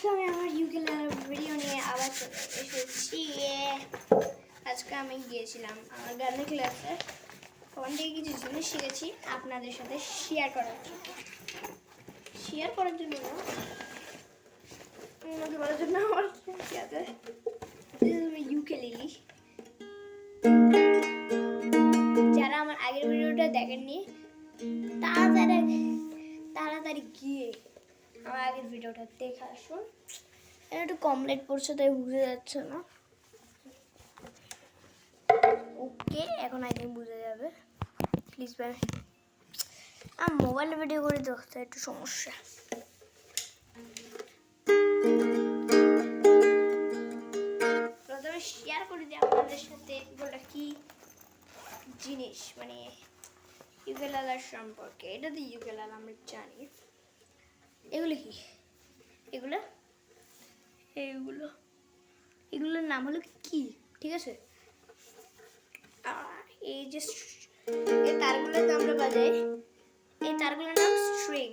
আজকে আমি আমার ইউকেলেলের ভিডিও নিয়ে আবার চলে এসেছি। আজকে আমি গিয়েছিলাম আমার গানের ক্লাসে, ওখান থেকে কিছু জিনিস শিখেছি আপনাদের সাথে শেয়ার করার জন্য অন্যকে বলার জন্য আমার ইউকেলেলি। যারা আমার আগের ভিডিওটা দেখেননি তাড়াতাড়ি গিয়ে আমার আগের ভিডিওটা দেখে আসুন। একটু কম লাইট পড়ছে তাই বুঝে যাচ্ছে না। ওকে, এখন আই থিঙ্ক বুঝে যাবে। প্লিজ ভাই, আমি মোবাইলে ভিডিও করে দেখতে একটু সমস্যা। প্রথমে শেয়ার করে দিই আপনাদের সাথে এগুলো কি জিনিস, মানে ইউকেলেলের সম্পর্কে। এটা তো ইউকেলেলে আমরা জানি। এগুলো কি? এগুলোর নাম হলো কি, ঠিক আছে? এই যে এই তারগুলো তো আমরা বাজাই, এই তারগুলোর নাম স্ট্রিং।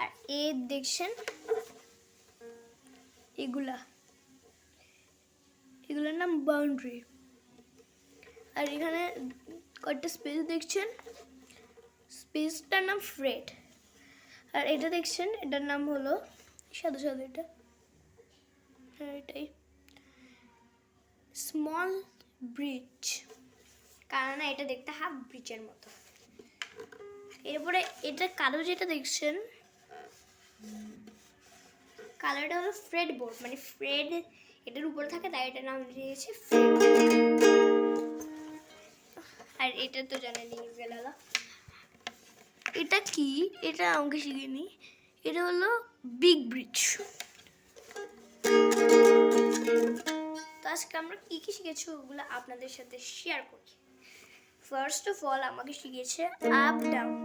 আর এই দেখছেন এগুলোর নাম বাউন্ডারি। আর এখানে কয়েকটা স্পেস দেখছেন, স্পেসটার নাম ফ্রেট। আর এটা দেখছেন, এটার নাম হলো সাদা এটা, হ্যাঁ এটাই স্মল ব্রিজ, কারণ এটা দেখতে হাফ ব্রিজের মতো। এরপরে এটা কালো যেটা দেখছেন, কালারটা হলো ফ্রেড বোর্ড, মানে ফ্রেড এটার উপরে থাকে তাই এটার নাম দিয়েছে ফ্রেড। আর এটা তো জানেনি ইউকেলেলে। এটা কি? এটা আমাকে শিখিনি। এটা হলো বিগ ব্রিজ। তো আজকে আমরা কি কি শিখেছি ওগুলো আপনাদের সাথে শেয়ার করি। ফার্স্ট অফ অল আমাকে শিখিয়েছে আপ ডাউন,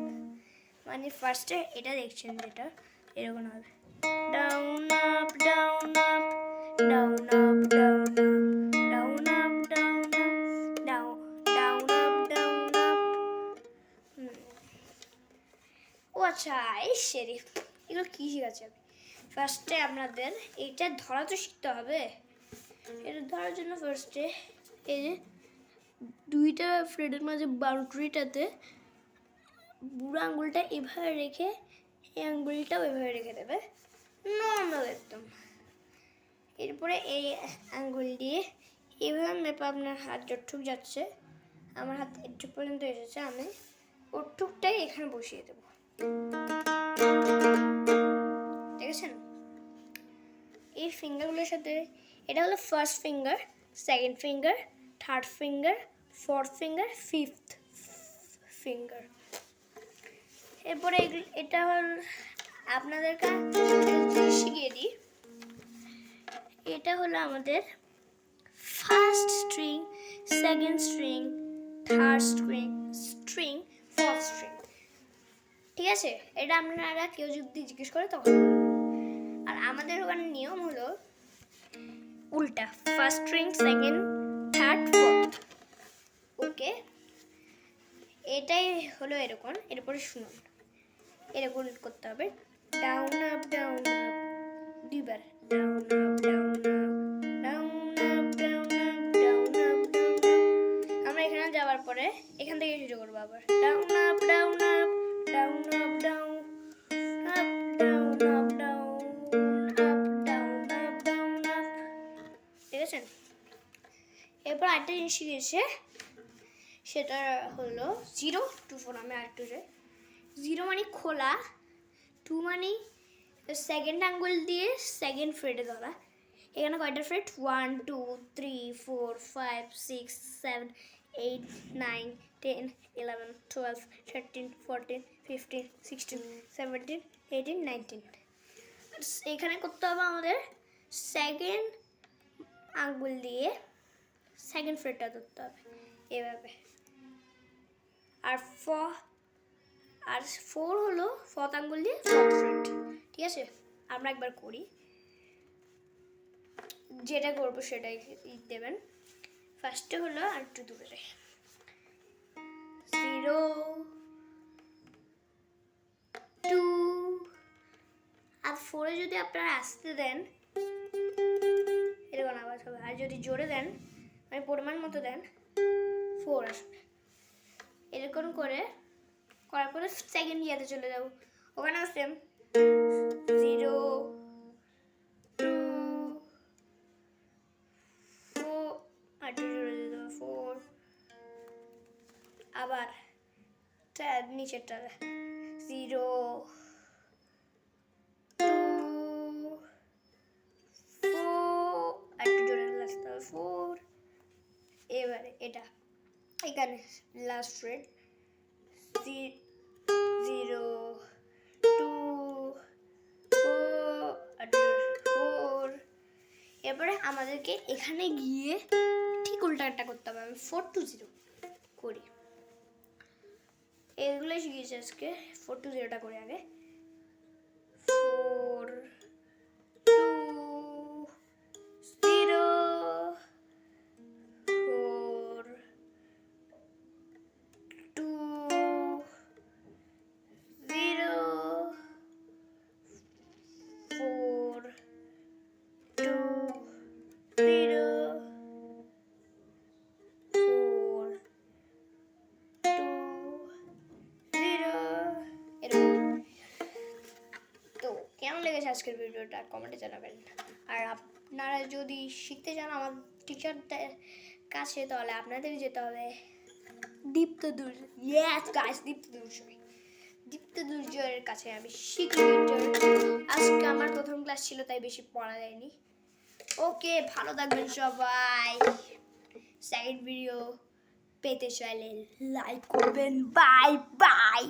মানে ফার্স্টে এটা দেখছেন যেটা এরকম হবে, down up down up down up down up down up down up down up down up. ও আচ্ছা, এই সেরি এগুলো কী শিখাচ্ছে আমি? ফার্স্টে আপনাদের এইটা ধরা তো শিখতে হবে। এটা ধরার জন্য ফার্স্টে এই যে দুইটা ফ্রেডের মাঝে বাউন্ডারিটাতে বুড়ো আঙুলটা এভাবে রেখে এই আঙুলটাও এভাবে রেখে দেবে নর্মাল একদম। এরপরে এই আঙুল দিয়ে এভাবে মেপে আপনার হাত যতটুক যাচ্ছে, আমার হাত এটুক পর্যন্ত এসেছে, আমি ওটুকটাই এখানে বসিয়ে দেবো, দেখেছেন? এই ফিঙ্গারগুলোর সাথে এটা হলো first finger, second finger, third finger, fourth finger, fifth finger. এরপরে এটা হল আপনাদেরকে শিখিয়ে দিই, এটা হলো আমাদের first string, second string, third string, fourth string, ঠিক আছে? এটা আপনারা কেউ যদি জিজ্ঞেস করে তখন। আর আমাদের ওখানে নিয়ম হলো উল্টা, first string, second, third, fourth. Okay, এটাই হলো এরকম। এরপরে শুনুন, এরকম করতে হবে, ডাউন আপ ডাউন আপ, দুইবার down up down up down up down up down up down up. আমরা এখানে যাওয়ার পরে এখান থেকে শুরু করবো আবার, down up down up down up down up down up down up down up down up, দেখেছেন? এরপর আরেকটা জিনিস শিখেছে, সেটা হলো 0 to 4। আমি আরেকটু যাই, 0 মানে খোলা, 2 মানে সেকেন্ড আঙ্গুল দিয়ে সেকেন্ড ফ্রেডে ধরা। এখানে কয়টা ফ্রেড? 1 2 3 4 5 6 7 8 9 10 11 12 13 14 15 16 17 18 19। এখানে করতে হবে আমাদের সেকেন্ড আঙ্গুল দিয়ে সেকেন্ড ফ্রেডটা ধরতে হবে এভাবে। আর 4 হলো ফোর্থ আঙ্গুল দিয়ে ফোর্থ ফ্রেড, ঠিক আছে? আমরা একবার করি, যেটা করবো সেটাই দেবেন। ফার্স্টে হলো আর একটু দূরে 0 2 আর 4-এ যদি আপনারা আসতে দেন এরকম আওয়াজ হবে, আর যদি জোরে দেন মানে পরিমাণ মতো দেন 4 আসবে। এরকম করার পরে সেকেন্ড ইয়াতে চলে যাব, ওখানে সেম 0 2 4 আর জোরে দিতে হবে 4, আবার নিচেরটা 0 2 4 আর জোরে আসতে হবে 4। এবারে এটা এখানে লাস্ট ফ্রেড 0 2 4 আর 4। এরপরে আমাদেরকে এখানে গিয়ে ঠিক উল্টাটা করতে হবে। আমি 4 to 0 করি, এগুলোই শিখিয়েছি আজকে। 4 to 0টা করি আগে, 4 2 0 4 2 0 4 2 0 4 2 0 এরকম। তো কেমন লেগেছে আজকের ভিডিওটা কমেন্টে জানাবেন। আর আপনারা যদি শিখতে চান আমার টিচারদের কাছে তাহলে আপনাদের যেতে হবে দীপ্ত দুর্জয়। ইয়েস গাইস, দীপ্ত দুর্জয়ের কাছে আমি শিখি গিটার। আজকে আমার প্রথম ক্লাস ছিল তাই বেশি পড়া যায়নি। ওকে, ভালো থাকবেন সবাই। সেকেন্ড ভিডিও পেতে চাইলে লাইক করবেন। Bye bye.